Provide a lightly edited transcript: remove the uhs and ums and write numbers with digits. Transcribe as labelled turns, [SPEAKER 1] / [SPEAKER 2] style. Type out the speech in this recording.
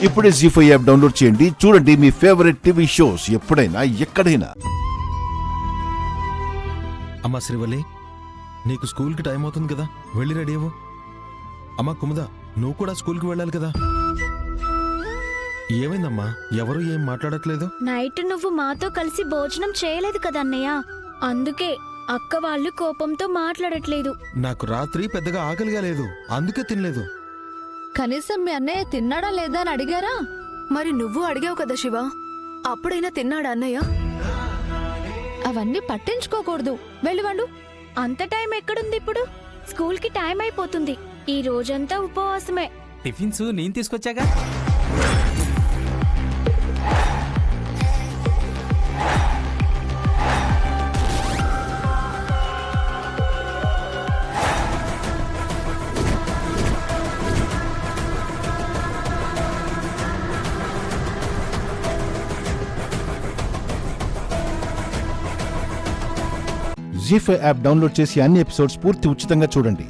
[SPEAKER 1] ఇప్పుడే జీ5 app download చేయండి. చూడండి మీ ఫేవరెట్ టీవీ షోస్ ఎప్పుడైనా ఎక్కడైనా.
[SPEAKER 2] అమ్మా శ్రీవల్లి, నీకు స్కూల్కి టైం అవుతుంది కదా, వెళ్ళి రెడీ అవ్వు. అమ్మా కుముద, నువ్వు కూడా స్కూల్కి వెళ్ళాలి కదా. ఏమైందమ్మా, ఎవరు ఏం మాట్లాడట్లేదు?
[SPEAKER 3] నైట్ నువ్వు మాతో కలిసి భోజనం చేయలేదు కదా అన్నయ్య, అందుకే అక్క వాళ్ళు కోపంతో మాట్లాడట్లేదు.
[SPEAKER 2] నాకు రాత్రి పెద్దగా ఆకలిగా లేదు, అందుకే తినలేదు.
[SPEAKER 4] కనీసం మీ అన్నయ్య తిన్నాడా లేదా అని అడిగారా?
[SPEAKER 5] మరి నువ్వు అడిగావు కదా శివ, అప్పుడైనా తిన్నాడా అన్నయ్య?
[SPEAKER 4] అవన్నీ పట్టించుకోకూడదు, వెళ్ళివండు.
[SPEAKER 3] అంత టైం ఎక్కడుంది ఇప్పుడు? స్కూల్ కి టైం అయిపోతుంది. ఈ రోజంతా ఉపవాసమే.
[SPEAKER 6] టిఫిన్స్ నేను తీసుకొచ్చాగా.
[SPEAKER 1] జీ5 యాప్ డౌన్లోడ్ చేసి అన్ని ఎపిసోడ్స్ పూర్తి ఉచితంగా చూడండి.